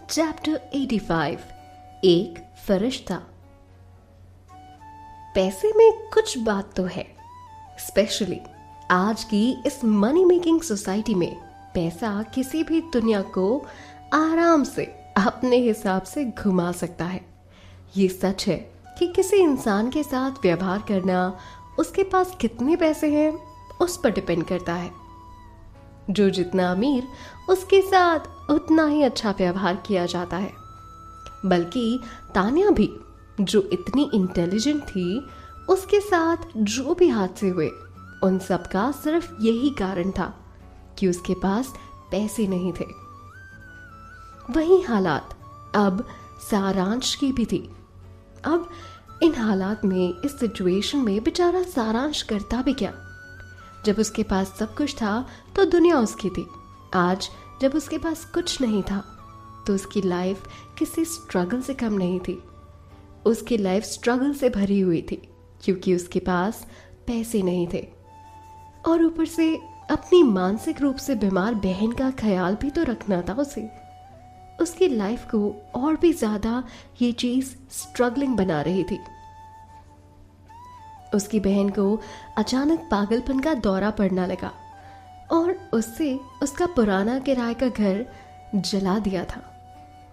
Chapter 85 एक फरिश्ता। पैसे में कुछ बात तो है, स्पेशली आज की इस मनी मेकिंग सोसाइटी में पैसा किसी भी दुनिया को आराम से अपने हिसाब से घुमा सकता है। ये सच है कि किसी इंसान के साथ व्यवहार करना उसके पास कितने पैसे हैं उस पर डिपेंड करता है। जो जितना अमीर उसके साथ उतना ही अच्छा व्यवहार किया जाता है। बल्कि तान्या भी जो इतनी इंटेलिजेंट थी, उसके साथ जो भी हादसे हुए उन सब का सिर्फ यही कारण था कि उसके पास पैसे नहीं थे। वही हालात अब सारांश की भी थी। अब इन हालात में, इस सिचुएशन में बेचारा सारांश करता भी क्या। जब उसके पास सब कुछ था तो दुनिया उसकी थी। आज जब उसके पास कुछ नहीं था तो उसकी लाइफ किसी स्ट्रगल से कम नहीं थी। उसकी लाइफ स्ट्रगल से भरी हुई थी क्योंकि उसके पास पैसे नहीं थे। और ऊपर से अपनी मानसिक रूप से बीमार बहन का ख्याल भी तो रखना था उसे। उसकी लाइफ को और भी ज्यादा ये चीज स्ट्रगलिंग बना रही थी। उसकी बहन को अचानक पागलपन का दौरा पड़ने लगा और उससे उसका पुराना किराए का घर जला दिया था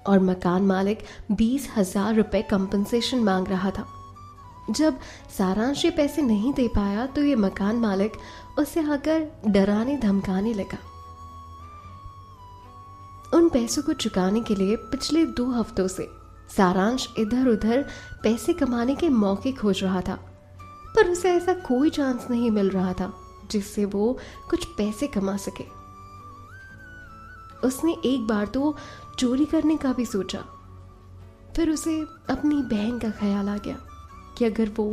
और मकान मालिक 20,000 रुपए कंपनसेशन मांग रहा था। जब सारांश ये पैसे नहीं दे पाया तो ये मकान मालिक उसे आकर डराने धमकाने लगा। उन पैसों को चुकाने के लिए पिछले 2 हफ्तों से सारांश इधर उधर पैसे कमाने के मौके खोज रहा था, पर उसे ऐसा कोई चांस नहीं मिल रहा था जिससे वो कुछ पैसे कमा सके। उसने एक बार तो चोरी करने का भी सोचा, फिर उसे अपनी बहन का ख्याल आ गया कि अगर वो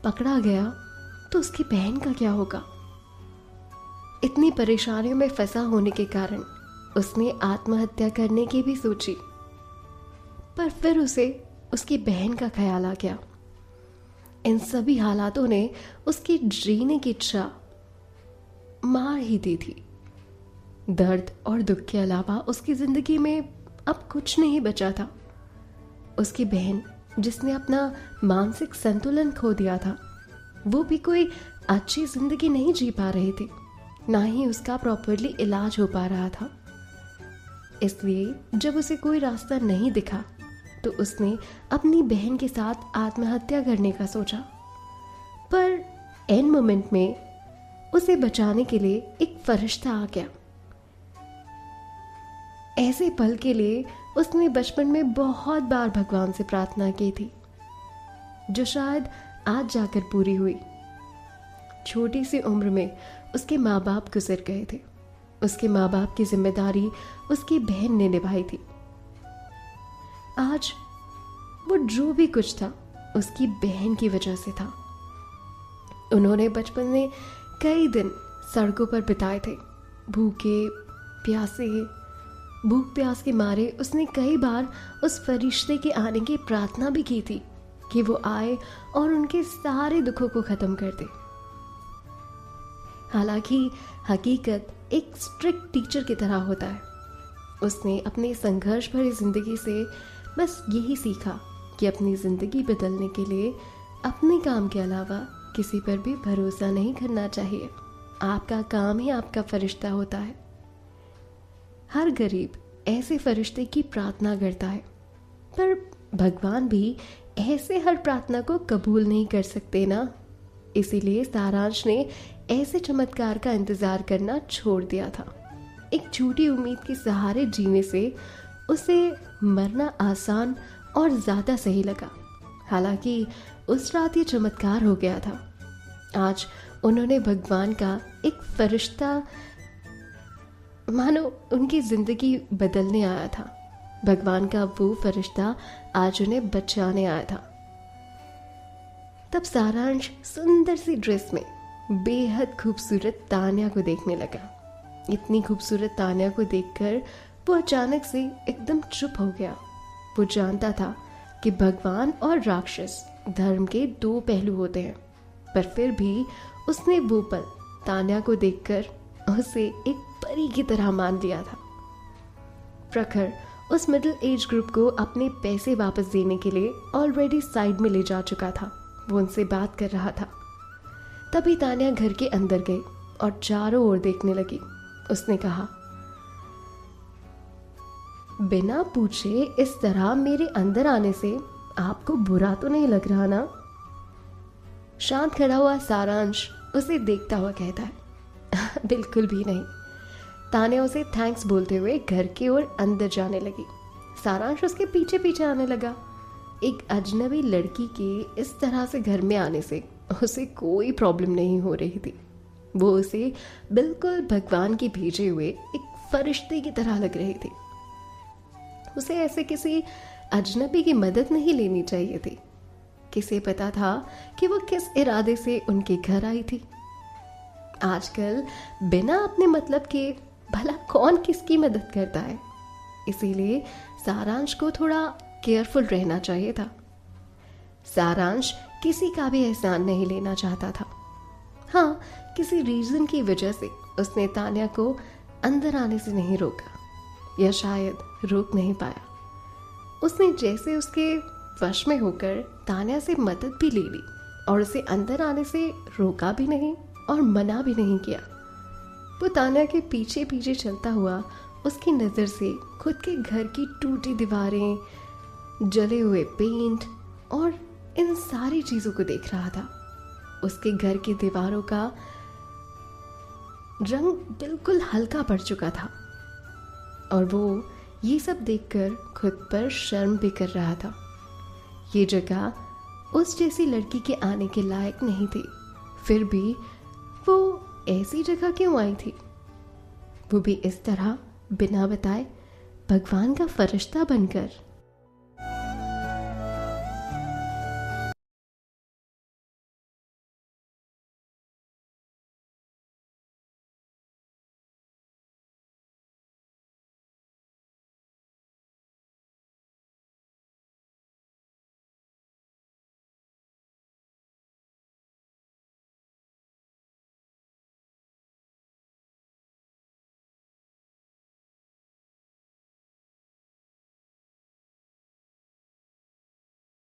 पकड़ा गया तो उसकी बहन का क्या होगा। इतनी परेशानियों में फंसा होने के कारण उसने आत्महत्या करने की भी सोची, पर फिर उसे उसकी बहन का ख्याल आ गया। इन सभी हालातों ने उसकी जीने की इच्छा मार ही दी थी। दर्द और दुख के अलावा उसकी जिंदगी में अब कुछ नहीं बचा था। उसकी बहन जिसने अपना मानसिक संतुलन खो दिया था, वो भी कोई अच्छी जिंदगी नहीं जी पा रही थी, ना ही उसका प्रॉपरली इलाज हो पा रहा था। इसलिए जब उसे कोई रास्ता नहीं दिखा तो उसने अपनी बहन के साथ आत्महत्या करने का सोचा। पर एंड मोमेंट में उसे बचाने के लिए एक फरिश्ता आ गया। ऐसे पल के लिए उसने बचपन में बहुत बार भगवान से प्रार्थना की थी, जो शायद आज जाकर पूरी हुई। छोटी सी उम्र में उसके माँ बाप गुजर गए थे। उसके माँ बाप की जिम्मेदारी उसकी बहन ने निभाई थी। आज वो जो भी कुछ था उसकी बहन की वजह से था। उन्होंने बचपन में कई दिन सड़कों पर बिताए थे, भूखे प्यासे। भूख प्यास के मारे उसने कई बार उस फरिश्ते के आने की प्रार्थना भी की थी कि वो आए और उनके सारे दुखों को खत्म कर दे। हालांकि हकीकत एक स्ट्रिक्ट टीचर की तरह होता है। उसने अपनी संघर्ष भरी जिंदगी से बस यही सीखा कि अपनी जिंदगी बदलने के लिए अपने काम के अलावा किसी पर भी भरोसा नहीं करना चाहिए। आपका काम ही आपका फरिश्ता होता है। हर गरीब ऐसे फरिश्ते की प्रार्थना करता है, पर भगवान भी ऐसे हर प्रार्थना को कबूल नहीं कर सकते ना। इसीलिए सारांश ने ऐसे चमत्कार का इंतजार करना छोड़ दिया था। एक झूठी उम्मीद के सहारे जीने से उसे मरना आसान और ज्यादा सही लगा। हालांकि उस रात ये चमत्कार हो गया था। आज उन्होंने भगवान का एक फरिश्ता मानो उनकी जिंदगी बदलने आया था। भगवान का वो फरिश्ता आज उन्हें बचाने आया था। तब सारांश सुंदर सी ड्रेस में बेहद खूबसूरत तान्या को देखने लगा। इतनी खूबसूरत तान्या को देखकर वो अचानक से एकदम चुप हो गया। वो जानता था कि भगवान और राक्षस धर्म के 2 पहलू होते हैं, पर फिर भी उसने वो पल तान्या को देखकर उसे एक परी की तरह मान लिया था। प्रखर उस मिडिल एज ग्रुप को अपने पैसे वापस देने के लिए ऑलरेडी साइड में ले जा चुका था। वो उनसे बात कर रहा था। तभी तान्या घर के अंदर गई और चारों ओर देखने लगी। उसने कहा, बिना पूछे इस तरह मेरे अंदर आने से आपको बुरा तो नहीं लग रहा ना? शांत खड़ा हुआ सारांश उसे देखता हुआ कहता है, बिल्कुल भी नहीं। तान्या उसे थैंक्स बोलते हुए घर की ओर अंदर जाने लगी। सारांश उसके पीछे पीछे आने लगा। एक अजनबी लड़की के इस तरह से घर में आने से उसे कोई प्रॉब्लम नहीं हो रही थी। वो उसे बिल्कुल भगवान की भेजे हुए एक फरिश्ते की तरह लग रही थी। उसे ऐसे किसी अजनबी की मदद नहीं लेनी चाहिए थी। किसे पता था कि वो किस इरादे से उनके घर आई थी। आजकल बिना अपने मतलब के भला कौन किसकी मदद करता है। इसीलिए सारांश को थोड़ा केयरफुल रहना चाहिए था। सारांश किसी का भी एहसान नहीं लेना चाहता था। हाँ, किसी रीजन की वजह से उसने तान्या को अंदर आने से नहीं रोका, या शायद रोक नहीं पाया। उसने जैसे उसके वश में होकर तान्या से मदद भी ले ली और उसे अंदर आने से रोका भी नहीं और मना भी नहीं किया। वो तान्या के पीछे पीछे चलता हुआ उसकी नज़र से खुद के घर की टूटी दीवारें, जले हुए पेंट और इन सारी चीज़ों को देख रहा था। उसके घर की दीवारों का रंग बिल्कुल हल्का पड़ चुका था और वो ये सब देखकर खुद पर शर्म भी कर रहा था। ये जगह उस जैसी लड़की के आने के लायक नहीं थी, फिर भी वो ऐसी जगह क्यों आई थी? वो भी इस तरह बिना बताए भगवान का फरिश्ता बनकर।